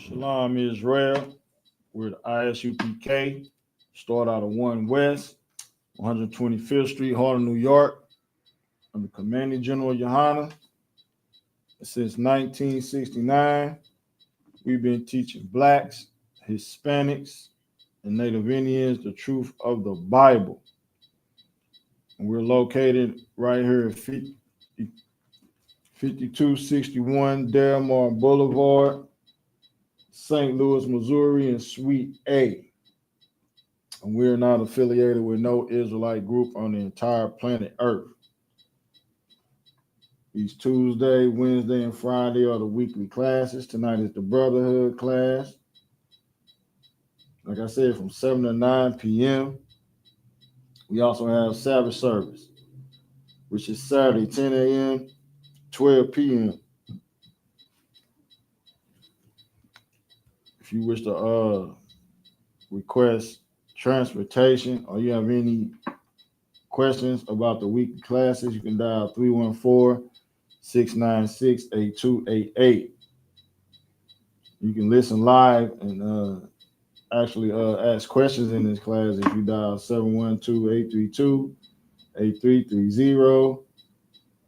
Shalom Israel. We're the ISUPK. Start out of 1 West, 125th Street, Harlem, New York. I'm the Commanding General Yohana. Since 1969, we've been teaching blacks, Hispanics, and Native Indians the truth of the Bible. And we're located right here at 5261 Delmar Boulevard, St. Louis, Missouri, in Suite A. And we're not affiliated with no Israelite group on the entire planet Earth. Each Tuesday, Wednesday, and Friday are the weekly classes. Tonight is the Brotherhood class. Like I said, from 7 to 9 p.m. We also have Sabbath service, which is Saturday, 10 a.m., 12 p.m. If you wish to request transportation or you have any questions about the weekly classes, you can dial 314-696-8288. You can listen live and actually ask questions in this class if you dial 712-832-8330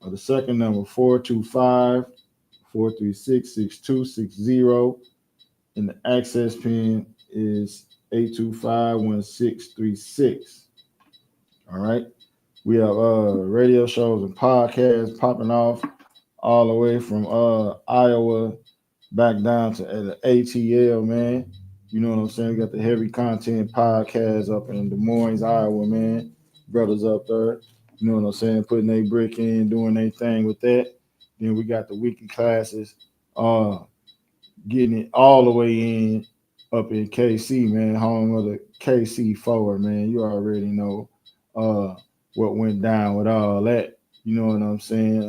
or the second number 425-436-6260, and the access pin is 825-1636. All right. We have radio shows and podcasts popping off all the way from Iowa back down to the ATL, man. You know what I'm saying? We got the heavy content podcast up in Des Moines, Iowa, man. Brothers up there. You know what I'm saying? Putting their brick in, doing their thing with that. Then we got the weekly classes, getting it all the way in up in KC, man, home of the KC forward, man. You already know what went down with all that. You know what I'm saying?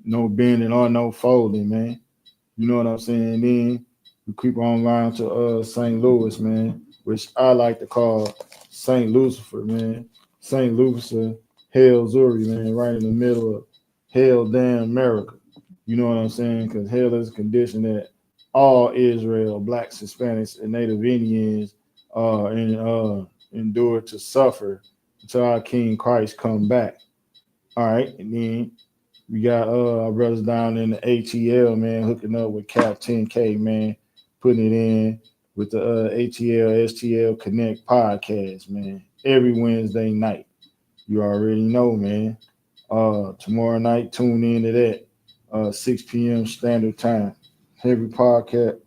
No bending or no folding, man. You know what I'm saying? Then we creep on around to St. Louis, man, which I like to call St. Lucifer, man. St. Lucifer, Hell Zuri, man, right in the middle of hell damn America. You know what I'm saying? Because hell is a condition that all Israel, blacks, Hispanics, and Native Indians endure to suffer until our King Christ come back. All right, and then we got our brothers down in the ATL, man, hooking up with Cap 10K, man, putting it in with the ATL STL Connect podcast, man, every Wednesday night. You already know, man. Tomorrow night, tune into that 6 p.m. Standard Time. Heavy podcast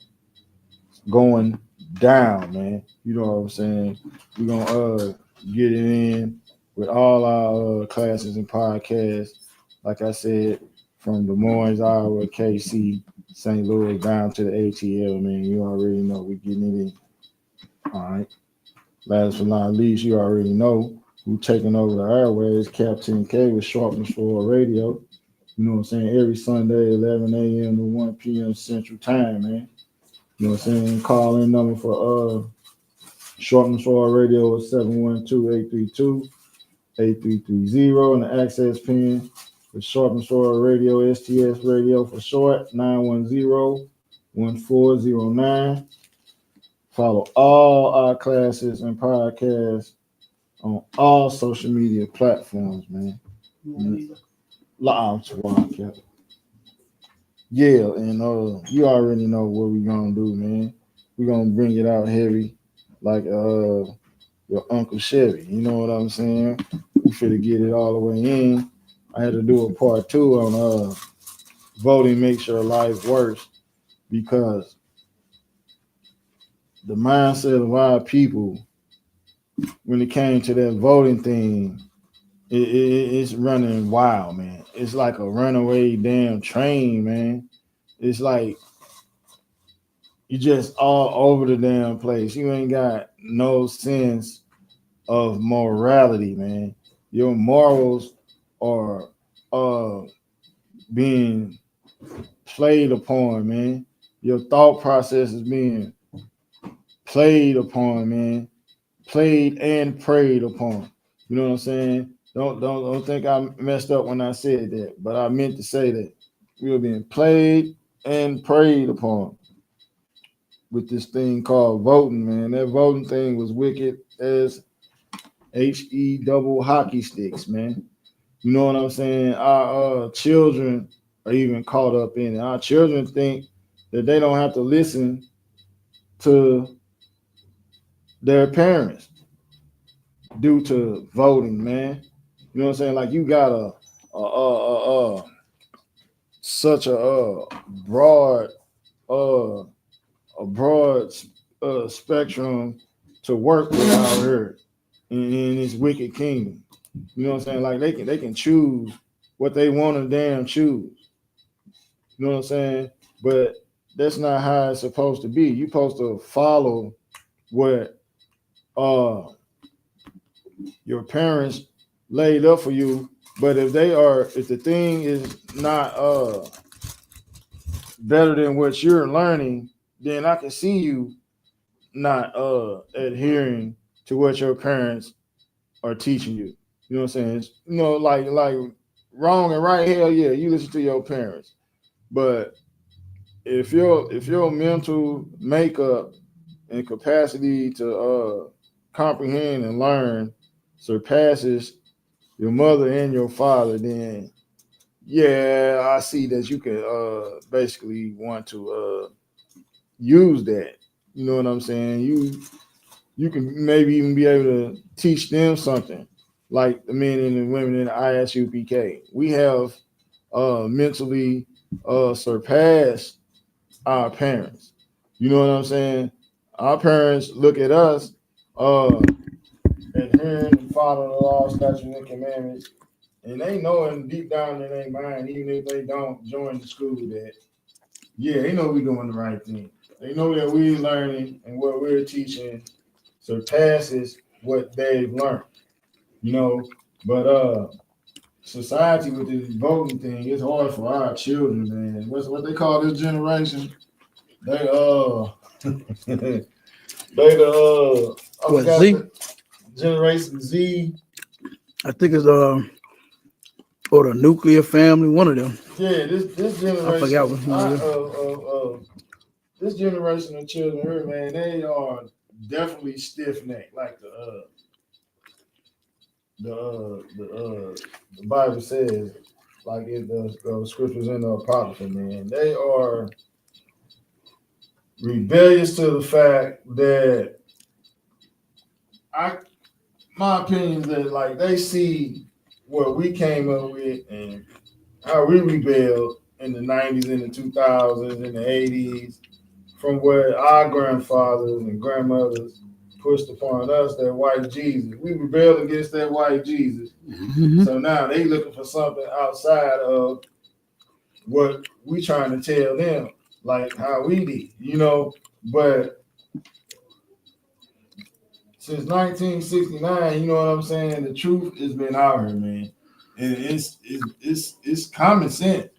going down, man. You know what I'm saying? We're gonna get it in with all our classes and podcasts. Like I said, from Des Moines, Iowa, KC, St. Louis, down to the ATL, man. You already know we're getting it in. All right. Last but not least, you already know who's taking over the airways, Captain K with Sharpness for Radio. You know what I'm saying? Every Sunday, 11 a.m. to 1 p.m. Central Time, man. You know what I'm saying? Call in number for Sharpness for Radio is 712-832-8330, and the access pin for Sharpness for Radio, STS Radio for short, 910-1409. Follow all our classes and podcasts on all social media platforms, man. Yeah, and you already know what we're gonna do, man. We're gonna bring it out heavy, like your Uncle Chevy. You know what I'm saying? We finna get it all the way in. I had to do a part 2 on voting makes your life worse, because the mindset of our people when it came to that voting thing, it's running wild, man. It's like a runaway damn train, man. It's like you just all over the damn place. You ain't got no sense of morality, man. Your morals are being played upon, man. Your thought process is being played upon, man. Played and preyed upon. You know what I'm saying? Don't think I messed up when I said that, but I meant to say that we were being played and preyed upon. with this thing called voting, man. That voting thing was wicked as HE double hockey sticks, man. You know what I'm saying? Our children are even caught up in it. Our children think that they don't have to listen to their parents due to voting, man. You know what I'm saying? Like you got such broad uh, a broad spectrum to work with out here in this wicked kingdom. You know what I'm saying? Like they can choose what they want to damn choose. You know what I'm saying? But that's not how it's supposed to be. You're supposed to follow what your parents laid up for you. But if the thing is not better than what you're learning, then I can see you not adhering to what your parents are teaching you. You know what I'm saying? You know, like wrong and right, hell yeah, you listen to your parents. But if your mental makeup and capacity to comprehend and learn surpasses your mother and your father, then yeah, I see that you can basically want to use that. You know what I'm saying? You can maybe even be able to teach them something, like the men and the women in the ISUPK. We have mentally surpassed our parents. You know what I'm saying? Our parents look at us adhering and following the law, statutes, and commandments, and they knowing deep down in their mind, even if they don't join the school, that yeah, they know we're doing the right thing. They know that we're learning and what we're teaching surpasses what they've learned. You know, but society with this voting thing, it's hard for our children, man. What they call this generation? They they I What, forgot Z? the Generation Z. I think it's or the nuclear family, one of them. Yeah, this generation. I forgot what this generation of children here, man, they are definitely stiff necked, like the Bible says, like in the scriptures in the Apocrypha, man. They are rebellious to the fact that my opinion is that like they see what we came up with and how we rebelled in the 90s, in the 2000s, in the 80s, from what our grandfathers and grandmothers pushed upon us, that white Jesus. We rebelled against that white Jesus. Mm-hmm. So now they looking for something outside of what we trying to tell them, like how we did, you know. But since 1969, you know what I'm saying, the truth has been out here, man. And it's common sense.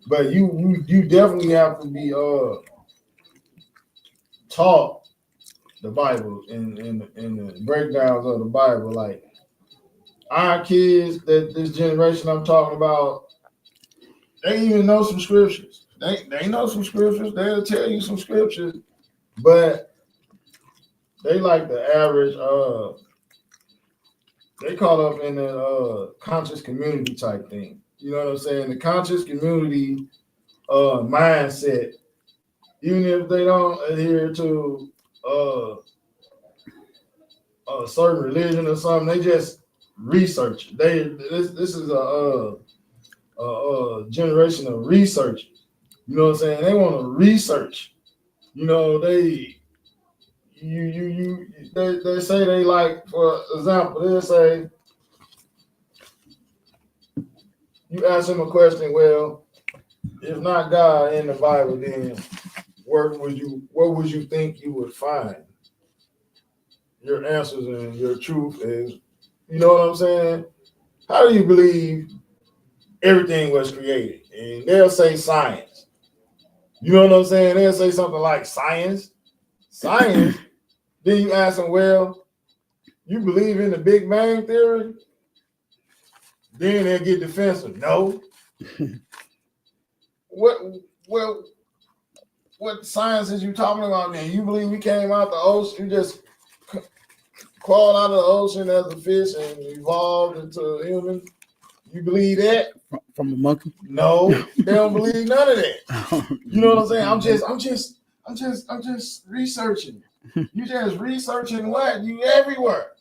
But you definitely have to be taught the Bible and the breakdowns of the Bible. Like our kids, that this generation I'm talking about, they even know some scriptures. They know some scriptures. They'll tell you some scriptures, but they like the average. They caught up in the conscious community type thing. You know what I'm saying? The conscious community mindset. Even if they don't adhere to a certain religion or something, they just research. This is a generation of researchers. You know what I'm saying? They want to research. You know, they say they like, for example, they'll say, you ask them a question, well, if not God in the Bible, then what would you think you would find? Your answers and your truth is, you know what I'm saying? How do you believe everything was created? And they'll say science. You know what I'm saying? They'll say something like science. Science. Then you ask them, well, you believe in the Big Bang Theory? Then they'll get defensive. No. What what science is you talking about, man? You believe we came out the ocean? You just crawled out of the ocean as a fish and evolved into a human? You believe that? From a monkey? No, they don't believe none of that. You know what I'm saying? I'm just researching. You just researching what? You everywhere.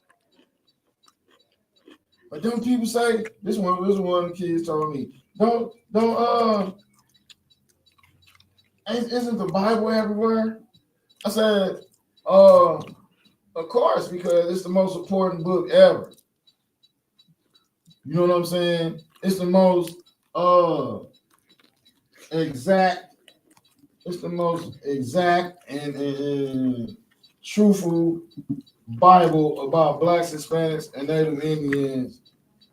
But then people say, this one of the kids told me, isn't the Bible everywhere? I said, of course, because it's the most important book ever. You know what I'm saying? It's the most exact. It's the most exact and truthful Bible about Blacks, Hispanics, and Native Indians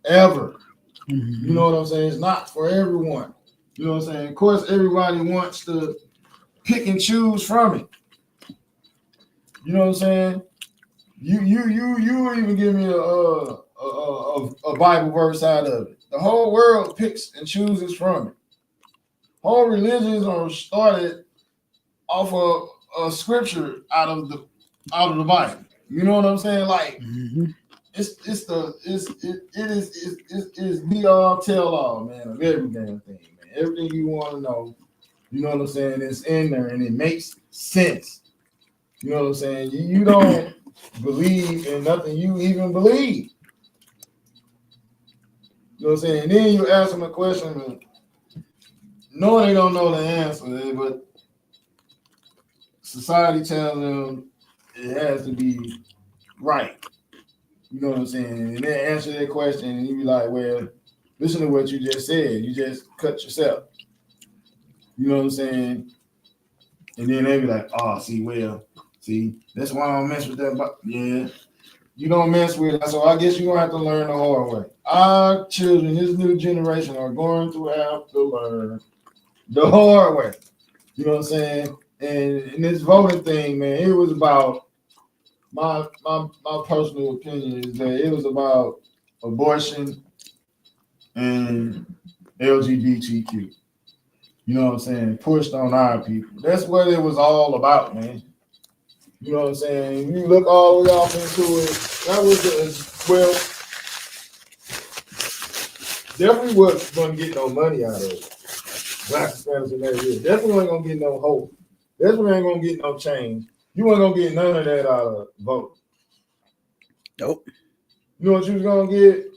ever. Mm-hmm. You know what I'm saying? It's not for everyone. You know what I'm saying? Of course, everybody wants to pick and choose from it. You know what I'm saying? You even give me a Bible verse out of it. The whole world picks and chooses from it. Whole religions are started off of a scripture out of the Bible. You know what I'm saying? Like it is be all tell all, man, of every damn thing, man. Everything you want to know, you know what I'm saying? It's in there and it makes sense. You know what I'm saying? You don't believe in nothing you even believe. You know what I'm saying? And then you ask them a question, knowing they don't know the answer, but society tells them it has to be right. You know what I'm saying? And they answer that question, and you be like, well, listen to what you just said. You just cut yourself. You know what I'm saying? And then they be like, oh, see, that's why I don't mess with that. But yeah, you don't mess with it. So I guess you're going to have to learn the hard way. Our children, this new generation, are going to have to learn the hard way. You know what I'm saying? And this voting thing, man, it was about my personal opinion is that it was about abortion and LGBTQ. You know what I'm saying? Pushed on our people. That's what it was all about, man. You know what I'm saying? You look all the way off into it. That was definitely wasn't going to get no money out of it. Black Hispanics in that year. Definitely ain't going to get no hope. Definitely ain't going to get no change. You weren't going to get none of that out of vote. Nope. You know what you was going to get?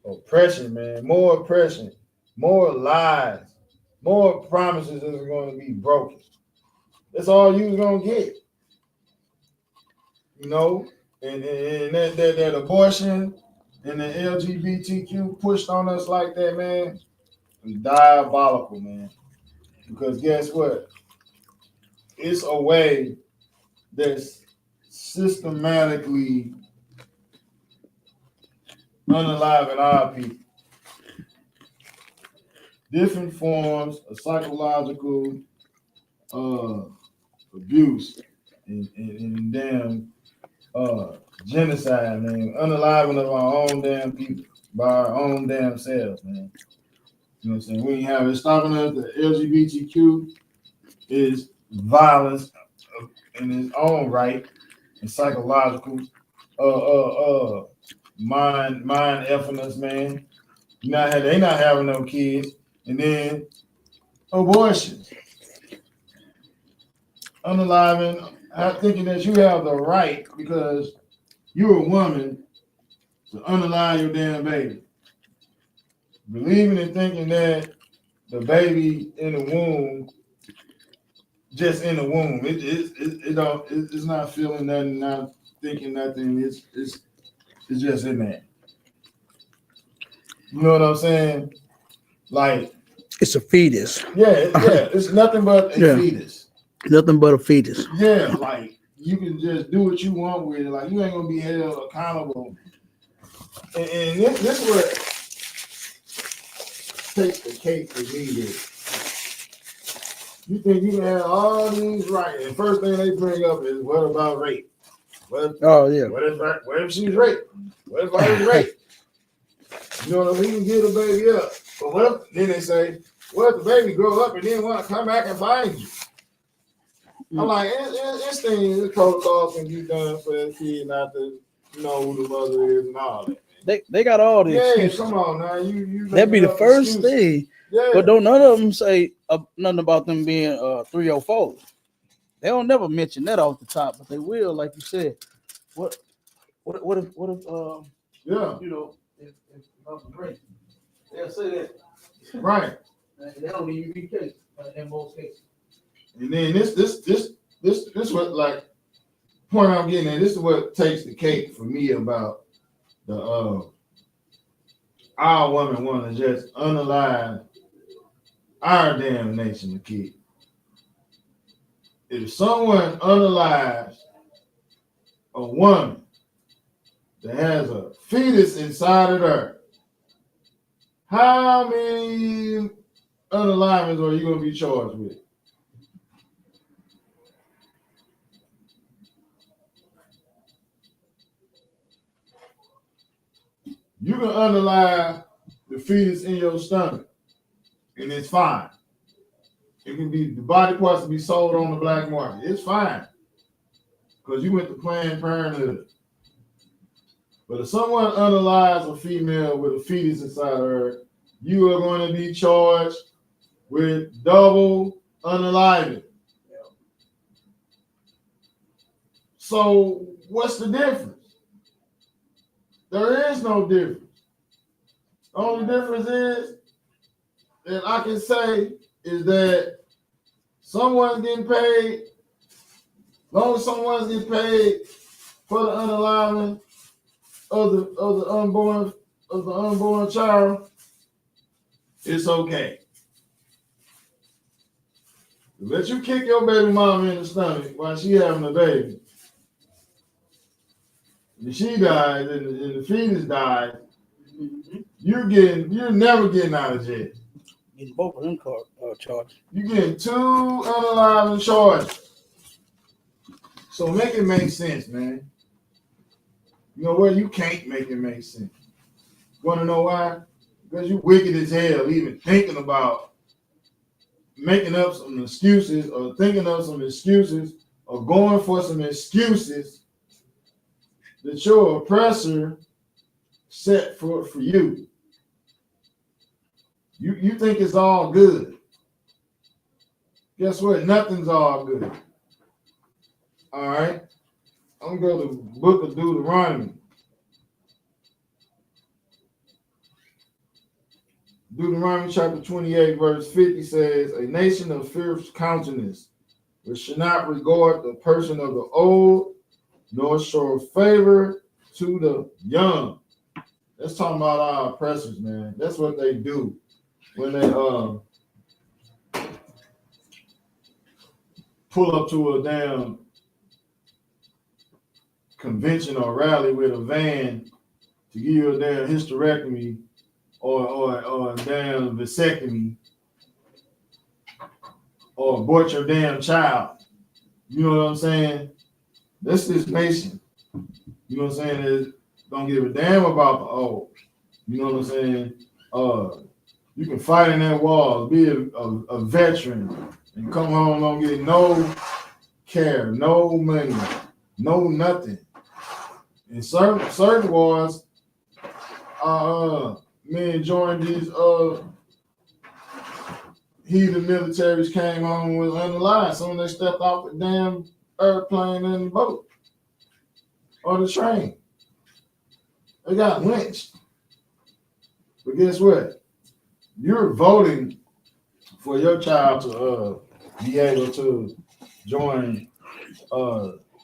Oppression, man. More oppression. More lies. More promises that are going to be broken. That's all you was going to get. You know? And that abortion and the LGBTQ pushed on us like that, man, is diabolical, man. Because guess what? It's a way that's systematically unaliving our people. Different forms of psychological abuse and damn genocide, man. Unaliving of our own damn people by our own damn selves, man. You know what I'm saying? We ain't have it stopping us. The LGBTQ is violence in its own right and psychological mind effing us, man. They not having no kids. And then abortion. Unaliving, thinking that you have the right because you're a woman to unalive your damn baby. Believing and thinking that the baby in the womb, just in the womb, it's not feeling nothing, not thinking nothing. It's just in there. You know what I'm saying? Like it's a fetus. Yeah, it's nothing but a fetus. Nothing but a fetus. Yeah, like you can just do what you want with it. Like you ain't gonna be held accountable. And this what takes the cake for me. You think you can have all these rights, and first thing they bring up is what about rape? What if she's raped? What if I was raped? You know what I mean? You can get a baby up. But what if, then they say, Well, the baby grow up and then want to come back and find you. I'm like, it's things, the protocol can be done for the kid not to know who the mother is and all that. They got all the excuses. Come on now, you that'd be the first thing. Yeah. But don't none of them say nothing about them being 3 or 4. They don't never mention that off the top, but they will, like you said. What if yeah, you know, if I'm great, they'll say that. Right. They don't even be case in most cases. And then this what like point I'm getting at. This is what takes the cake for me about the our women want to just unalive our damn nation of kids. If someone unalives a woman that has a fetus inside of her, how many unalivements are you going to be charged with? You can unalive the fetus in your stomach, and it's fine. It can be, the body parts can be sold on the black market. It's fine, because you went to Planned Parenthood. But if someone unalives a female with a fetus inside of her, you are going to be charged with double unaliving. So what's the difference? There is no difference. The only difference is that I can say is that someone's getting paid. As long as someone's getting paid for the unaliving of the unborn child, it's okay. Let you kick your baby mama in the stomach while she having a baby. If she dies and the fetus dies, you're never getting out of jail. Getting both of them charges. You're getting 2 unaliving charges. So make it make sense, man. You know what? You can't make it make sense. You want to know why? Because you wicked as hell even thinking about making up some excuses or thinking of some excuses or going for some excuses that your oppressor set for you. You think it's all good. Guess what? Nothing's all good. All right. I'm going to go to the book of Deuteronomy. Deuteronomy chapter 28, verse 50 says, a nation of fierce countenance, which should not regard the person of the old, nor show favor to the young. That's talking about our oppressors, man. That's what they do when they pull up to a damn convention or rally with a van to give you a damn hysterectomy or a damn vasectomy or abort your damn child. You know what I'm saying? That's this nation. You know what I'm saying? Is don't give a damn about the old. You know what I'm saying? You can fight in that wall, be a veteran, and come home and don't get no care, no money, no nothing. In certain wars, men joined these heathen militaries came home with unalive. Some of them stepped off the damn airplane and boat or the train. They got lynched. But guess what? You're voting for your child to be able to join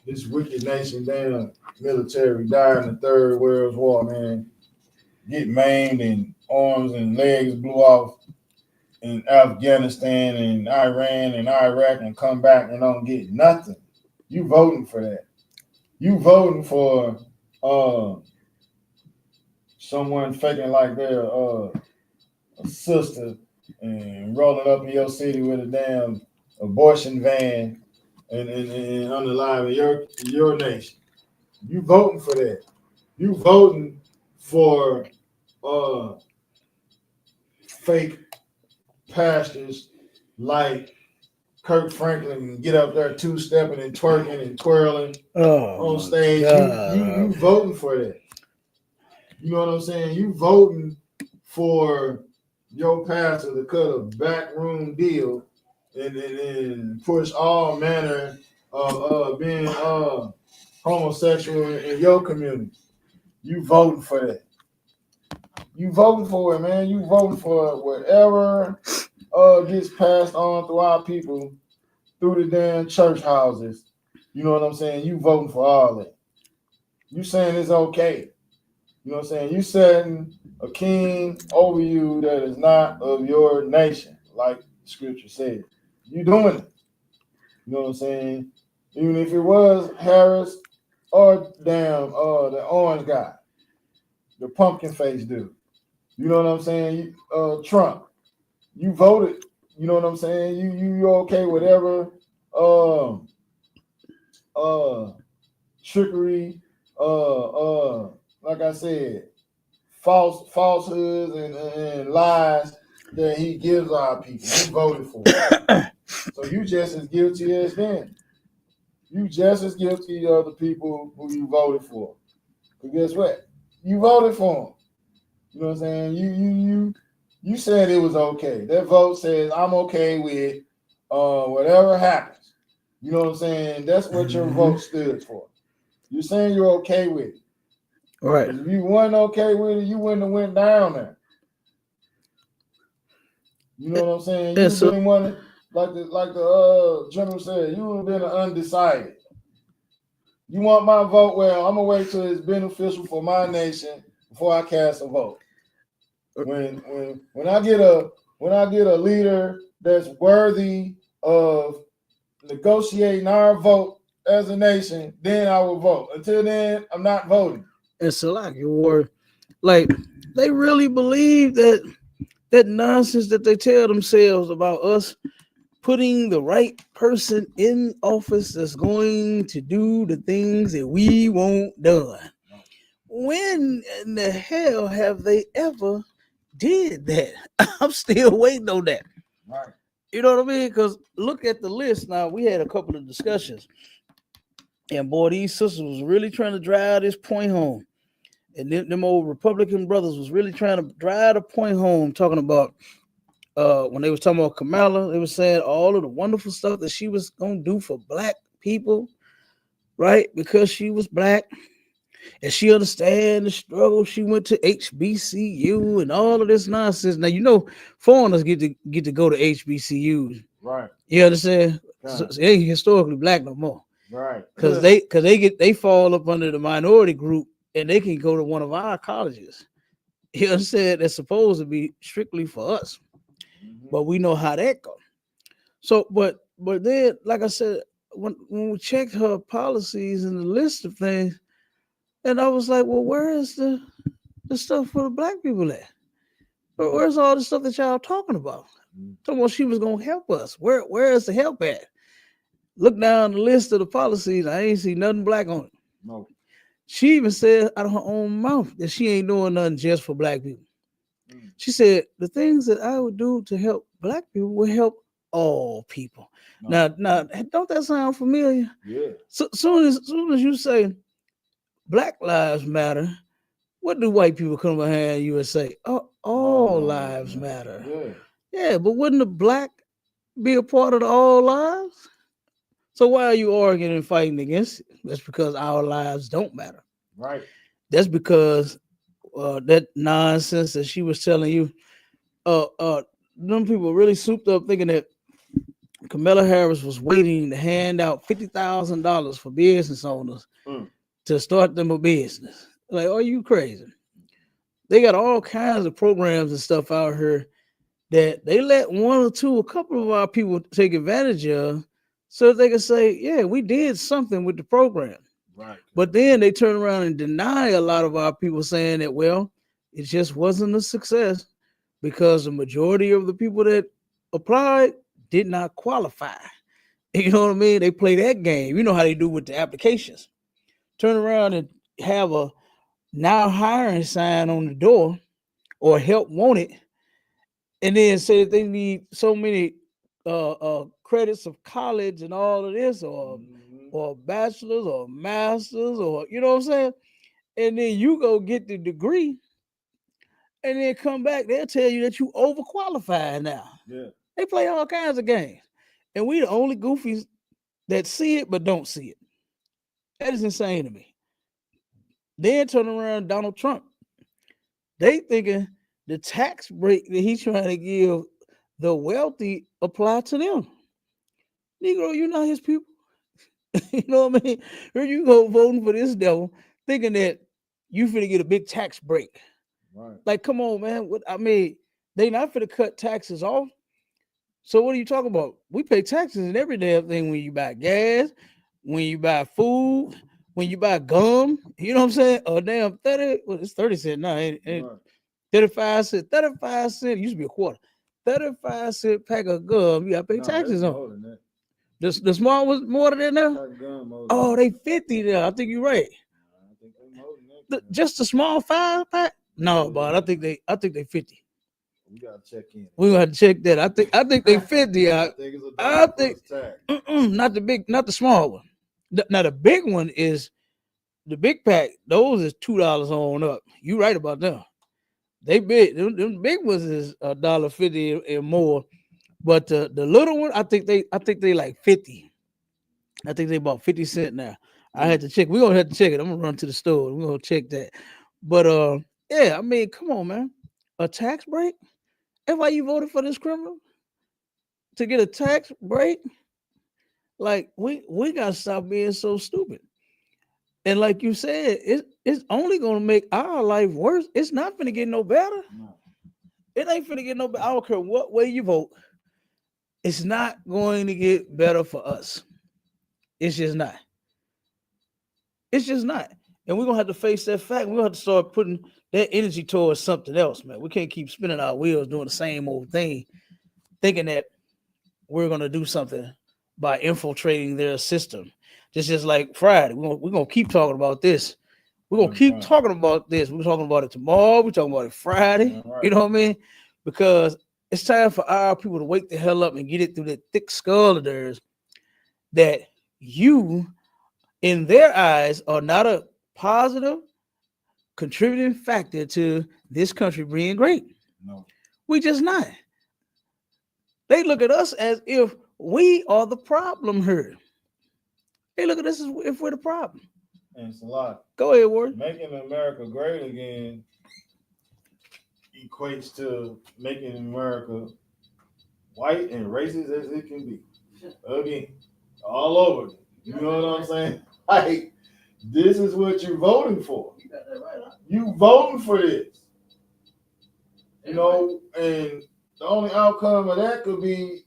this wicked nation damn military, die in the Third World War, man. Get maimed and arms and legs blew off in Afghanistan and Iran and Iraq and come back and don't get nothing. You voting for that. You voting for someone faking like they're a sister and rolling up in your city with a damn abortion van and unaliving your nation. You voting for that. You voting for fake pastors like Kirk Franklin and get up there two-stepping and twerking and twirling on stage. You voting for that. You know what I'm saying? You voting for your pastor to cut a backroom deal and push all manner of being homosexual in your community. You voting for that. You voting for it, man. You voting for whatever gets passed on through our people through the damn church houses. You know what I'm saying? You voting for all that. You saying it's okay. You know what I'm saying? You setting a king over you that is not of your nation, like scripture said. You doing it. You know what I'm saying? Even if it was Harris or damn the orange guy, the pumpkin face dude. You know what I'm saying? Trump. You voted. You know what I'm saying? You okay whatever trickery, like I said, falsehoods and lies that he gives our people. You voted for it. So you just as guilty as them. You just as guilty of the people who you voted for. But guess what? You voted for them. You know what I'm saying? You said it was okay. That vote says I'm okay with whatever happens. You know what I'm saying? That's what your vote stood for. You're saying you're okay with it. Right. If you weren't okay with it, you wouldn't have went down there. You know what I'm saying? You didn't want it, like the general said, you would have been undecided. You want my vote? Well, I'm gonna wait till it's beneficial for my nation before I cast a vote. When I get a leader that's worthy of negotiating our vote as a nation, then I will vote. Until then, I'm not voting. And so like they really believe that nonsense that they tell themselves about us putting the right person in office that's going to do the things that we want done. When in the hell have they ever did that? I'm still waiting on that. Right. You know what I mean? Because look at the list now. We had a couple of discussions, and boy, these sisters was really trying to drive this point home. And them old Republican brothers was really trying to drive the point home, talking about when they was talking about Kamala, they was saying all of the wonderful stuff that she was gonna do for black people, right? Because she was black and she understand the struggle. She went to HBCU and all of this nonsense. Now you know foreigners get to go to HBCUs, right? You understand? So they ain't historically black no more, right? Because they fall up under the minority group and they can go to one of our colleges. You understand? That's supposed to be strictly for us. But we know how that goes. So, but then, like I said, when we checked her policies and the list of things, and I was like, well, where is the stuff for the black people at? Where's all the stuff that y'all talking about? Talking about she was gonna help us. Where is the help at? Look down the list of the policies. I ain't see nothing black on it. No. She even said out of her own mouth that she ain't doing nothing just for black people. She said the things that I would do to help black people will help all people. No. Now, don't that sound familiar? Yeah. So soon as you say Black Lives Matter, what do white people come behind you and say? Oh, all lives matter. Yeah, but wouldn't the black be a part of the all lives? So why are you arguing and fighting against it? That's because our lives don't matter. Right. That's because that nonsense that she was telling you, them people really souped up thinking that Kamala Harris was waiting to hand out $50,000 for business owners to start them a business. Like, are you crazy? They got all kinds of programs and stuff out here that they let a couple of our people take advantage of so that they can say, yeah, we did something with the program. Right. But then they turn around and deny a lot of our people, saying that, well, it just wasn't a success because the majority of the people that applied did not qualify. You know what I mean? They play that game. You know how they do with the applications. Turn around and have a now hiring sign on the door or help wanted, and then say that they need so many credits of college and all of this, or bachelors or masters, or you know what I'm saying, and then you go get the degree, and then come back, they'll tell you that you overqualified now. Yeah. They play all kinds of games, and we the only goofies that see it but don't see it. That is insane to me. Then turn around, Donald Trump. They thinking the tax break that he's trying to give the wealthy apply to them. Negro, you're not his people. You know what I mean? Here you go voting for this devil, thinking that you finna get a big tax break. Right. Like, come on, man. What I mean, they not finna cut taxes off. So what are you talking about? We pay taxes in every damn thing when you buy gas, when you buy food, when you buy gum. You know what I'm saying? A damn 30, well, it's 30 cents now. Ain't Right. 35 cents. 35 cents used to be a quarter. 35-cent pack of gum, you gotta pay taxes on. More than that. The small was more than that now? Pack of gum more than Oh, that. they 50 now. I think you're right. I think they more than that. Just the small 5-pack? No, but I think they 50. We gotta check in. We gonna have to check that. I think they 50. I think it's a I dollar think plus tax. not the small one. Now the big one is the big pack. Those is $2 on up. You right about them. They big. Them big ones is $1.50 and more. But the little one, I think they like 50. I think they about 50 cents now. I had to check. We're gonna have to check it. I'm gonna run to the store. We're gonna check that. But yeah, I mean, come on, man. A tax break? That's why you voted for this criminal? To get a tax break? Like, we gotta stop being so stupid. And like you said, it's only gonna make our life worse. It's not gonna get no better. No. It ain't gonna get no better. I don't care what way you vote. It's not going to get better for us. It's just not. It's just not. And we're gonna have to face that fact. We're gonna have to start putting that energy towards something else, man. We can't keep spinning our wheels doing the same old thing, thinking that we're gonna do something by infiltrating their system. Just like Friday. We're gonna keep talking about this. We're gonna keep talking about this. We're talking about it tomorrow. We're talking about it Friday. Right. You know what I mean? Because it's time for our people to wake the hell up and get it through that thick skull of theirs that you, in their eyes, are not a positive contributing factor to this country being great. No. We just not. They look at us as if we are the problem here. They look at us as if we're the problem. And it's a lot. Go ahead, Warren. Making America great again equates to making America white and racist as it can be. Again, all over. You know what I'm saying? Like, this is what you're voting for. You got that right, huh? You voting for this. You know, and the only outcome of that could be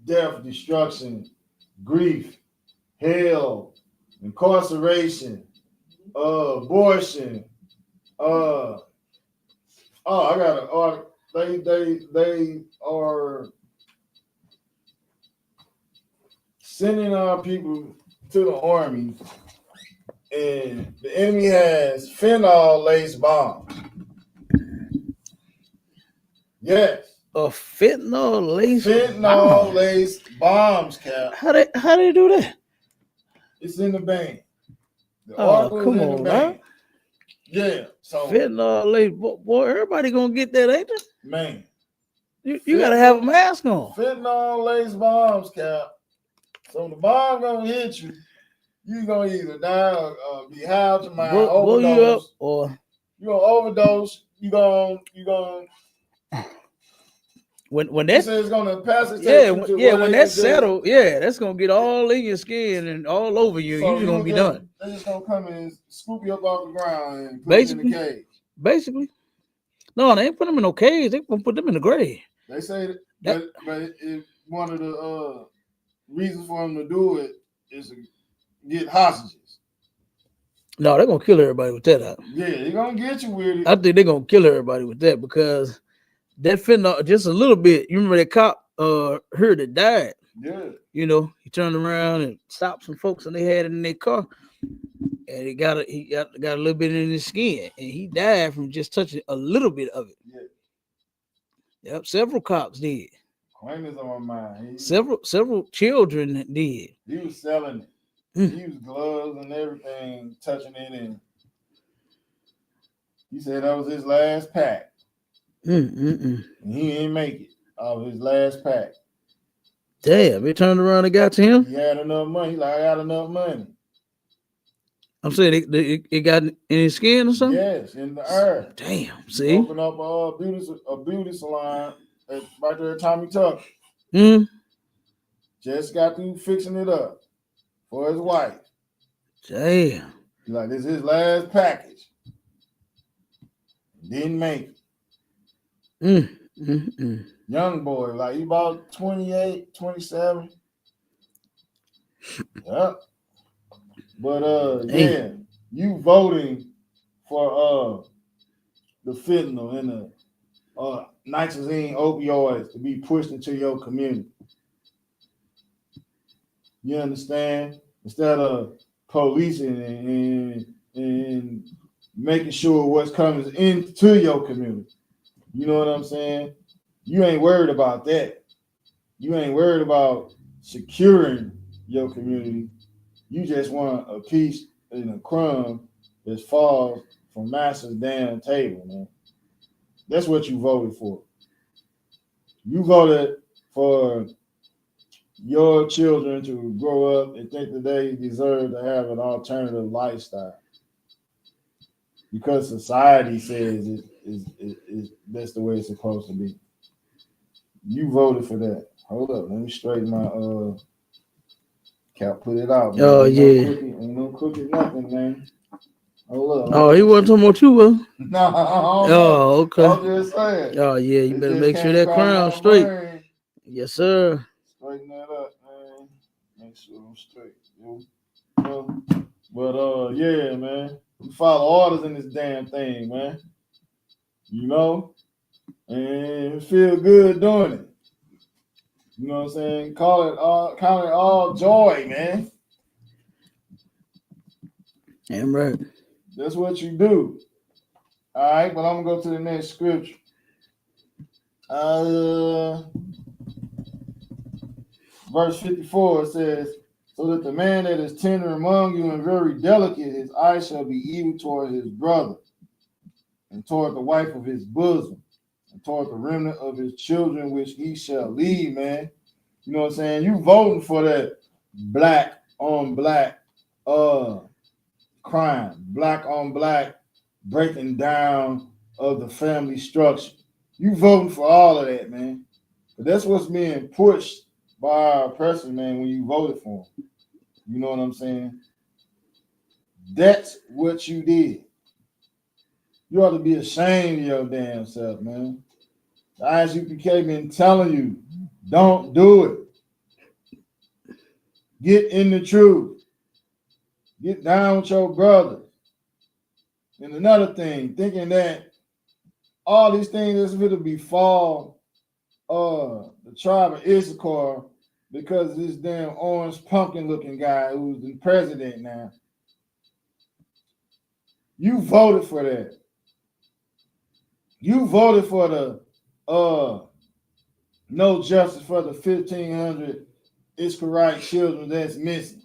death, destruction, grief, hell, incarceration, abortion. I got an order. They are sending our people to the army, and the enemy has fentanyl-laced bombs. Yes. A fentanyl-laced Fentanyl-laced bombs, Cap. How they do that? It's in the band. The Oh, article is come in on, the man. band. Yeah. So, Fentanyl-laced, boy, everybody gonna get that, ain't they? man. You gotta have a mask on. Fentanyl-laced bombs, Cap. So the bomb gonna hit you. You gonna either die or be high to my Blow you up, overdose. or You gonna overdose. You gonna. when They that say it's gonna pass it. when that's settled, that's gonna get all in your skin and all over you. So You're just gonna be done. They just gonna come and scoop you up off the ground and put Basically. you in the cage. Basically, no, they ain't put them in no cage. They gonna put them in the grave. They say that, but one of the reasons for them to do it is to get hostages. No, they're gonna kill everybody with that. Yeah, they're gonna get you with it. I think they're gonna kill everybody with that because that fentanyl just a little bit. You remember that cop heard that died. Yeah. You know, he turned around and stopped some folks and they had it in their car. And he got a little bit in his skin. And he died from just touching a little bit of it. Yeah. Yep, several cops did. Claim is on my mind. Several children did. He was selling it. Mm. He used gloves and everything, touching it, and he said that was his last pack. And he didn't make it off his last pack. Damn, it turned around and got to him. He had enough money. He like, I got enough money. I'm saying it got in his skin or something. Yes, in the air. Damn, He see, opened up a beauty salon right there at Tommy Tucker. Just got through fixing it up for his wife. Damn. He's like, this is his last package. Didn't make it. Young boy, like he about 28, 27. Yep. But yeah, you voting for the fentanyl and the nitrazine opioids to be pushed into your community. You understand? Instead of policing and making sure what's coming into your community. You know what I'm saying? You ain't worried about that. You ain't worried about securing your community. You just want a piece and a crumb that falls from master's damn table, man. That's what you voted for. You voted for your children to grow up and think that they deserve to have an alternative lifestyle because society says that's the way it's supposed to be. You voted for that. Hold up, let me straighten my cap. Put it out. Man. Oh yeah. Ain't no cookie, nothing, man. Hold up. Oh, he wasn't talking about you, well. No. Oh, okay. I'm just saying. Oh yeah, you better make sure that crown straight. Brain. Yes, sir. Straighten that up, man. Make sure I'm straight. But yeah, man. We follow orders in this damn thing, man. You know, and feel good doing it. You know what I'm saying? Count it all joy, man. Damn right. That's what you do. All right, but I'm gonna go to the next scripture. Verse 54 says, so that the man that is tender among you and very delicate, his eye shall be evil toward his brother, and toward the wife of his bosom, and toward the remnant of his children, which he shall leave, man. You know what I'm saying? You voting for that black on black crime, black on black breaking down of the family structure. You voting for all of that, man. But that's what's being pushed by our oppressors, man, when you voted for them. You know what I'm saying? That's what you did. You ought to be ashamed of your damn self, man. The ISUPK been telling you, don't do it. Get in the truth. Get down with your brothers. And another thing, thinking that all these things is going to befall the tribe of Issachar because this damn orange pumpkin looking guy who's the president now. You voted for that. You voted for the no justice for the 1,500 Israelite children that's missing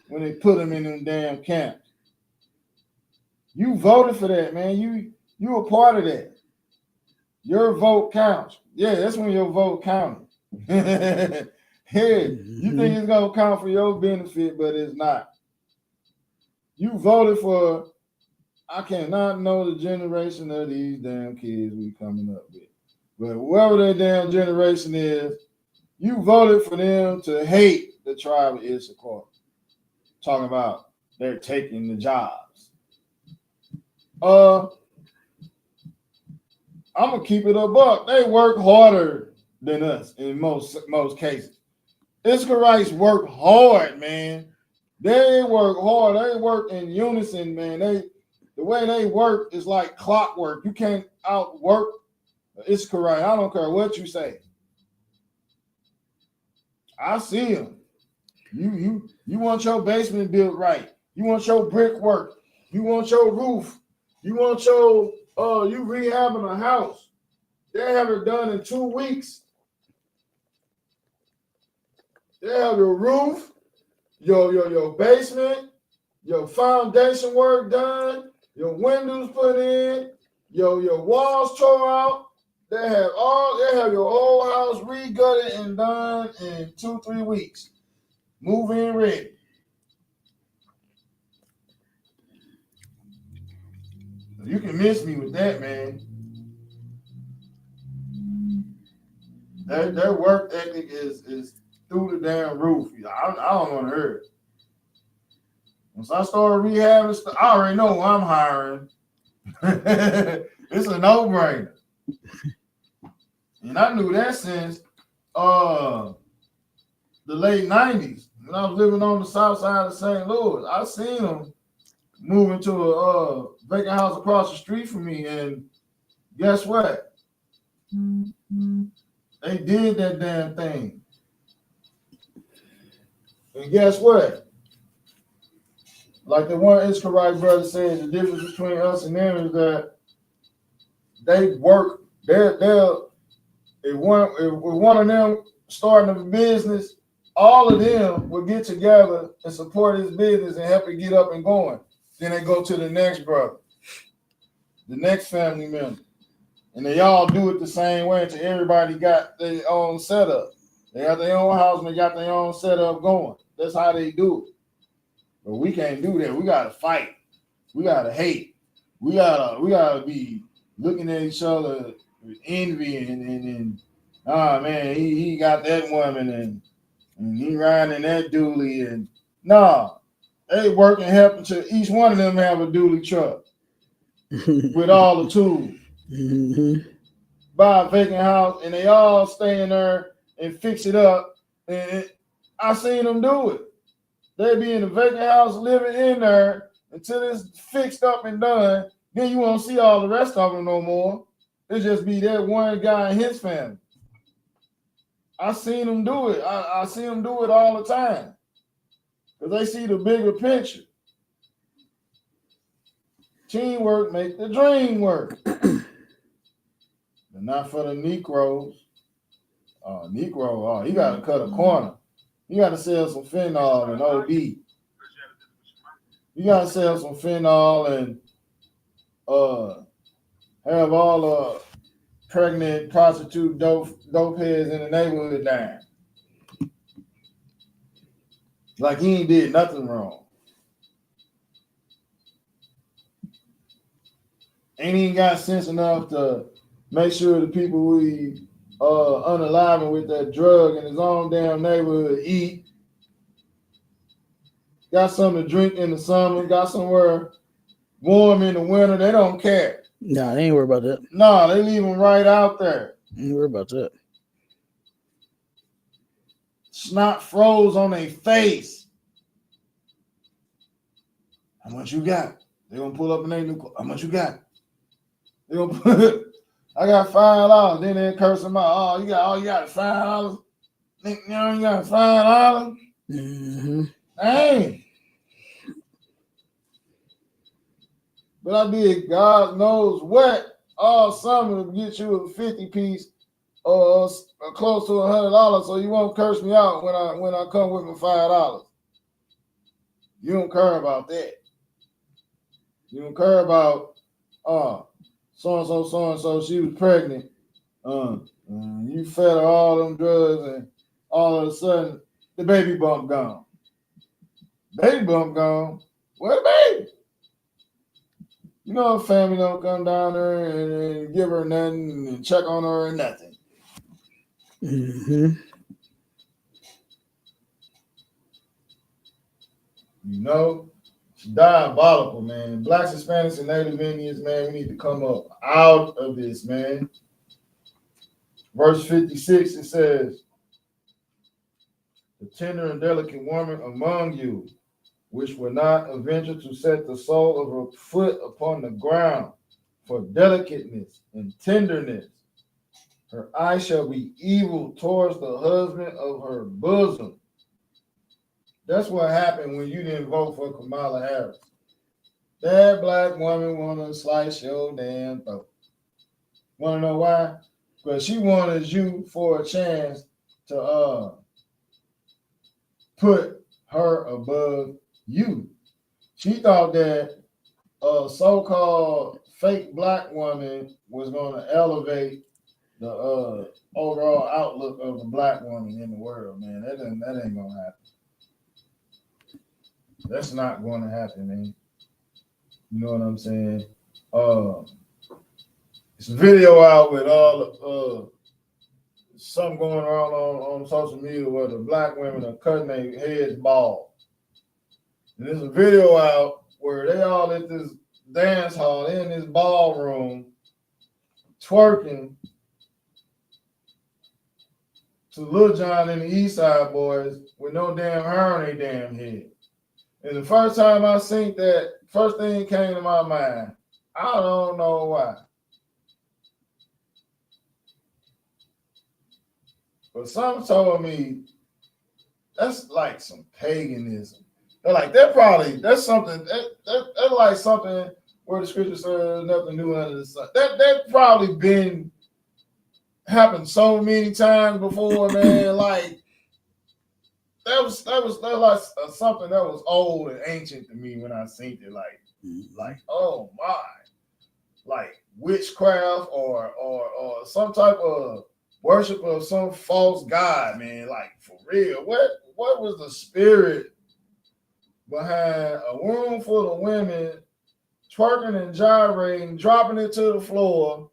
when they put them in them damn camps. You voted for that, man. You were part of that. Your vote counts. Yeah, that's when your vote counted. Hey, you think it's gonna count for your benefit, but it's not. You voted for, I cannot know the generation of these damn kids we coming up with. But whoever that damn generation is, you voted for them to hate the tribe of Issachar. Talking about they're taking the jobs. I'm gonna keep it a buck. They work harder than us in most cases. Issacharites work hard, man. They work hard. They work in unison, man. The way they work is like clockwork. You can't outwork Issacharite. I don't care what you say. I see them. You want your basement built right. You want your brickwork. You want your roof. You want your you rehabbing a house. They have it done in 2 weeks. They have your roof, your basement, your foundation work done, your windows put in, your walls tore out. They have your whole house re-gutted and done in 2-3 weeks. Move in ready. You can miss me with that, man. Their work ethic is through the damn roof. I don't want to hear it. Once I start rehabbing stuff, I already know who I'm hiring. It's a no-brainer. And I knew that since the late 90s. When I was living on the south side of St. Louis, I seen them move into a vacant house across the street from me, and guess what? They did that damn thing. And guess what? Like the one Iskarite brother said, the difference between us and them is that they work. If one of them starting a business, all of them will get together and support his business and help it get up and going. Then they go to the next brother, the next family member, and they all do it the same way until everybody got their own setup. They got their own house and they got their own setup going. That's how they do it. But we can't do that. We gotta fight. We gotta hate. We gotta be looking at each other with envy and oh man, he got that woman and he riding in that dually and no, they working helping to each one of them have a dually truck with all the tools. Mm-hmm. Buy a vacant house and they all stay in there and fix it up. And I seen them do it. They be in the vacant house living in there until it's fixed up and done. Then you won't see all the rest of them no more. It just be that one guy and his family. I seen them do it. I see them do it all the time. Because they see the bigger picture. Teamwork make the dream work. But not for the Negroes. Negro, he got to cut a corner. You got to sell some phenol and OD. You got to sell some phenol and have all the pregnant prostitute dope heads in the neighborhood down. Like he ain't did nothing wrong. Ain't even got sense enough to make sure the people we unaliving with that drug in his own damn neighborhood eat. Got something to drink in the summer, got somewhere warm in the winter. They don't care. Nah, they ain't worried about that. No, they leave them right out there. Ain't worried about that. Snot froze on their face. How much you got? They gonna pull up in their new car. How much you got? They gonna put I got $5. Then they curse them out. Oh, you got $5. You got $5. Mm-hmm. Dang. But I did God knows what all summer to get you a 50 piece or close to $100, so you won't curse me out when I come with my $5. You don't care about that. You don't care about so-and-so, she was pregnant. You fed her all them drugs and all of a sudden the baby bump gone. Baby bump gone. Where the baby? You know, her family don't come down there and give her nothing and check on her or nothing. Mm-hmm. You know, it's diabolical, man. Blacks, Hispanics, and Native Indians, man, we need to come up out of this, man. Verse 56, it says, the tender and delicate woman among you, which will not venture to set the sole of her foot upon the ground for delicateness and tenderness. Her eye shall be evil towards the husband of her bosom. That's what happened when you didn't vote for Kamala Harris. That black woman want to slice your damn throat. Want to know why? but she wanted you for a chance to put her above you. She thought that a so-called fake black woman was going to elevate the overall outlook of the black woman in the world, man. That ain't gonna happen. That's not going to happen, man. You know what I'm saying? It's a video out with all something going on social media where the black women are cutting their heads bald. And there's a video out where they all at this dance hall, in this ballroom, twerking to Lil Jon and the East Side Boys with no damn hair on their damn head. And the first time I seen that, first thing came to my mind, I don't know why. But some told me that's like some paganism. They're like, that's something, that's like something where the scripture says nothing new under the sun. That probably been happened so many times before, man. Like that was like something that was old and ancient to me when I seen it. Like oh my, like witchcraft or some type of worship of some false god, man. Like for real, what was the spirit behind a room full of women twerking and gyrating, dropping it to the floor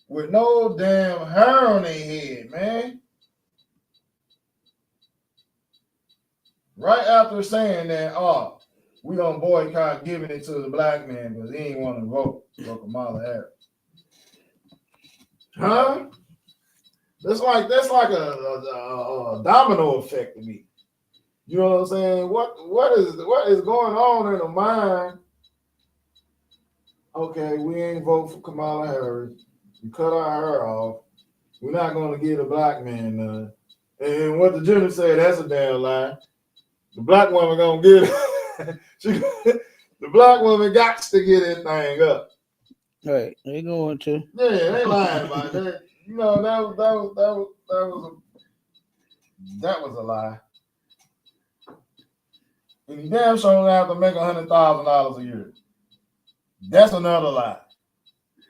with no damn hair on their head, man? Right after saying that, we gonna boycott giving it to the black man because he ain't want to vote for Kamala Harris. Huh? That's like a domino effect to me. You know what I'm saying? What is going on in the mind? Okay, we ain't vote for Kamala Harris. We cut our hair off. We're not gonna give a black man none. And what the gentleman said, that's a damn lie. The black woman gonna get it. The black woman got to get that thing up. Right, they going to. Yeah, they lying about that. You know, that was a lie. And he damn sure don't have to make $100,000 a year. That's another lie.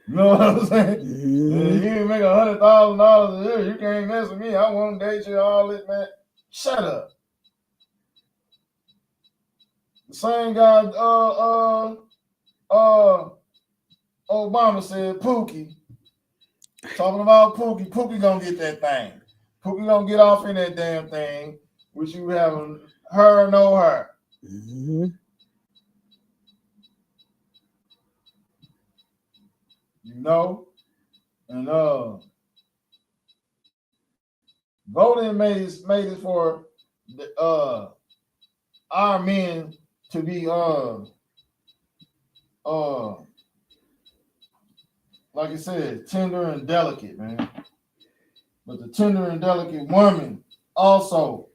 You know what I'm saying? Mm-hmm. You make $100,000 a year, you can't mess with me. I won't date you, all this, man. Shut up. The same guy, Obama said Pookie. Talking about Pookie. Pookie gonna get that thing. Pookie gonna get off in that damn thing, which you having her, no her. Mm-hmm. You know? And voting made it for the our men to be like I said, tender and delicate, man. But the tender and delicate woman also,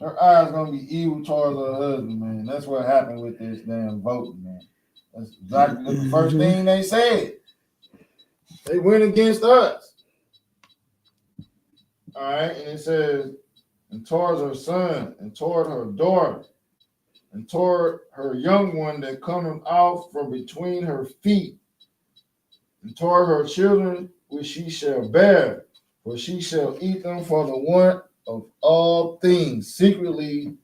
her eyes gonna be evil towards her husband, man. That's what happened with this damn voting, man. That's exactly the first thing they said. They went against us. All right, and it says, and towards her son, and toward her daughter, and toward her young one that cometh out from between her feet, and toward her children which she shall bear, for she shall eat them for the want of all things, secretly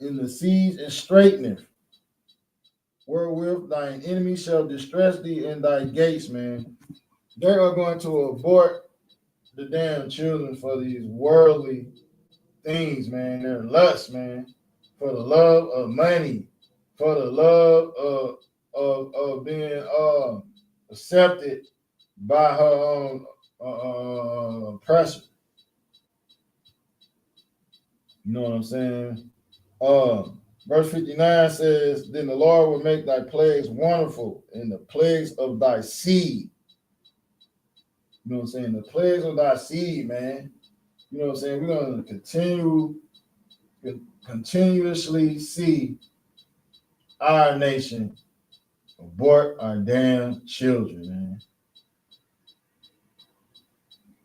in the siege and straitness, wherewith thine enemy shall distress thee in thy gates, man. They are going to abort the damn children for these worldly things, man. They're lust, man. For the love of money, for the love of being accepted by her own oppressor. You know what I'm saying? Verse 59 says, then the Lord will make thy plagues wonderful, and the plagues of thy seed. You know what I'm saying? The plagues of thy seed, man. You know what I'm saying? We're going to continuously see our nation abort our damn children, man.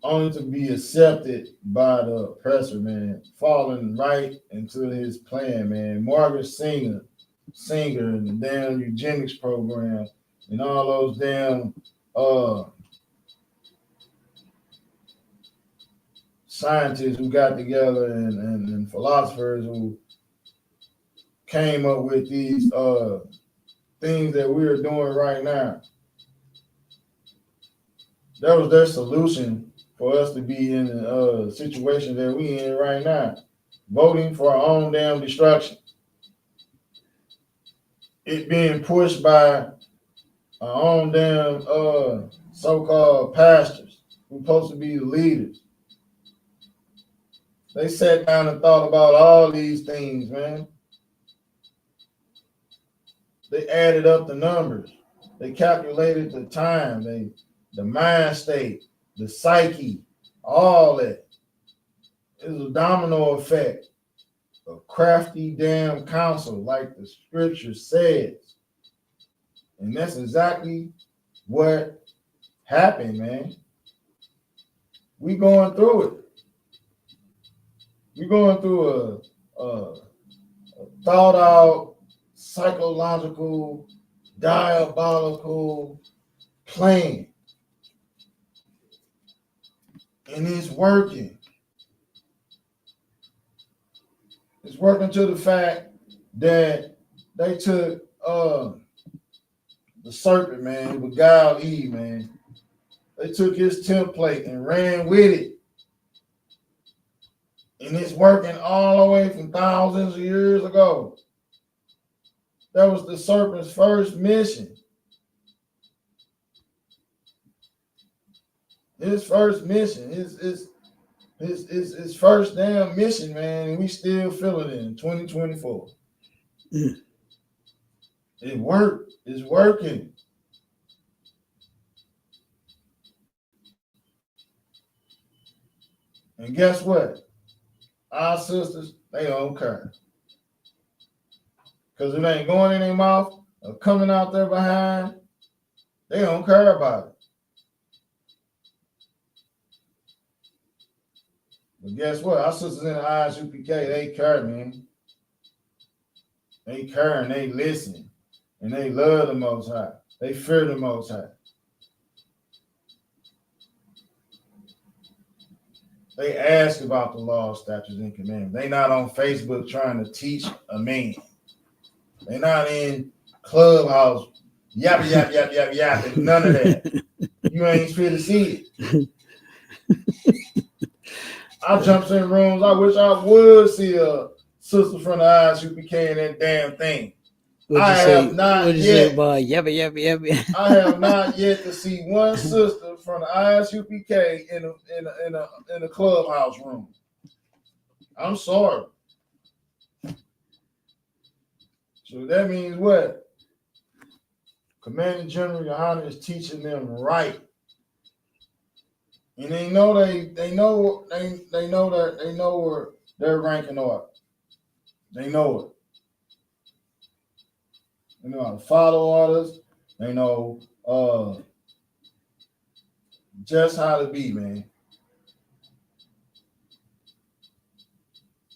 only to be accepted by the oppressor, man, falling right into his plan, man. Margaret Singer, and the damn eugenics program, and all those damn scientists who got together and philosophers who came up with these things that we're doing right now. That was their solution for us to be in the situation that we in right now, voting for our own damn destruction. It being pushed by our own damn so-called pastors who supposed to be the leaders. They sat down and thought about all these things, man. They added up the numbers. They calculated the time, the mind state, the psyche, all that. It was a domino effect, a crafty damn counsel, like the scripture says. And that's exactly what happened, man. We going through it. We're going through a thought out, psychological, diabolical plan. And it's working. It's working to the fact that they took the serpent, man, beguiled Eve, man. They took his template and ran with it. And it's working all the way from thousands of years ago. That was the serpent's first mission. His first mission, his first damn mission, man, and we still feeling it in 2024. It worked. It's working. And guess what? Our sisters, they don't care. Because it ain't going in their mouth or coming out there behind. They don't care about it. But guess what? Our sisters in the ISUPK, they care, man. They care and they listen. And they love the Most High. They fear the Most High. They ask about the law, statutes, and commandments. They not on Facebook trying to teach a man. They not in Clubhouse yapping, none of that. You ain't fit to see it. I jumps in rooms. I wish I would see a sister from the ISUPK in that damn thing. I have not yet to see one sister from the ISUPK in a clubhouse room. I'm sorry. So that means what? Commanding General Yohana is teaching them right. And they know where they're ranking up. They know it. They know how to follow orders. They know just how to be, man.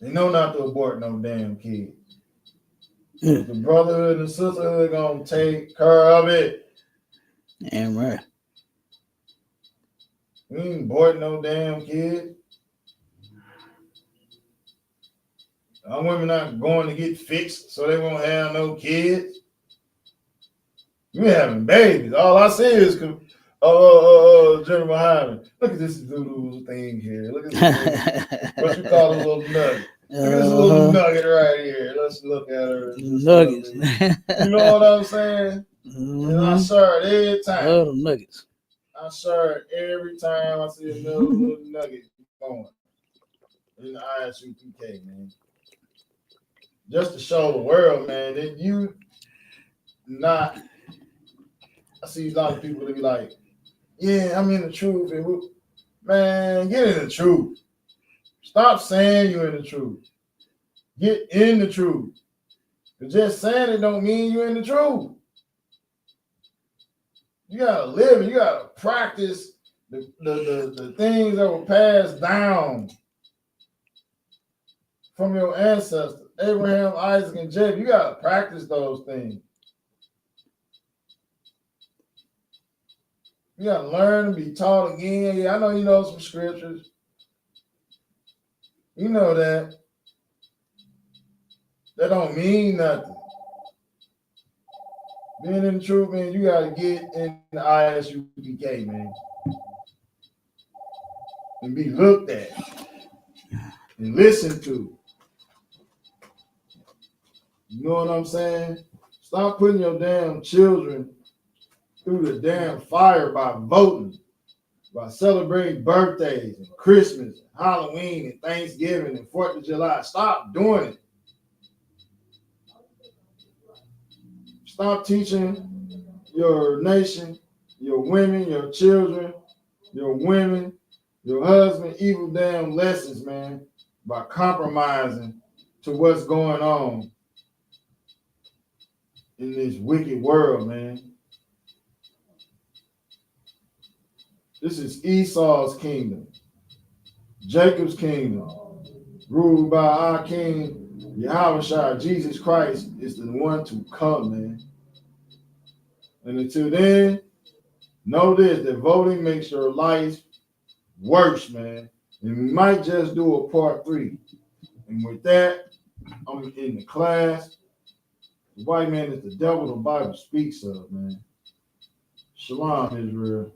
They know not to abort no damn kid. The brotherhood and sisterhood are gonna take care of it. Damn right. We ain't aborting no damn kid. Our women not going to get fixed so they won't have no kids. We having babies. All I see is General Hyman. Look at this little thing here. Look at this what you call a little nugget. Look at this little nugget right here. Let's look at her. Nuggets. You know what I'm saying? And I share it every time. Love them nuggets. I share it every time I see another little nugget going in the ISUPK, man. Just to show the world, man, that you not. I see a lot of people that be like, yeah, I'm in the truth. And man, get in the truth. Stop saying you're in the truth. Get in the truth. Because just saying it don't mean you're in the truth. You got to live it. You got to practice The things that were passed down from your ancestors, Abraham, Isaac, and Jacob, you gotta practice those things. You gotta learn and be taught again. Yeah, I know you know some scriptures. You know that. That don't mean nothing. Being in the truth, man, you gotta get in the ISUPK, man. And be looked at and listened to. You know what I'm saying? Stop putting your damn children through the damn fire by voting, by celebrating birthdays and Christmas, and Halloween and Thanksgiving and 4th of July. Stop doing it. Stop teaching your nation, your women, your children, your women, your husband, evil damn lessons, man, by compromising to what's going on in this wicked world, man. This is Esau's kingdom, Jacob's kingdom, ruled by our King Yahushua. Jesus Christ is the one to come, man. And until then, know this, that voting makes your life worse, man. And we might just do a part 3. And with that, I'm in the class. The white man is the devil the Bible speaks of, man. Shalom, Israel.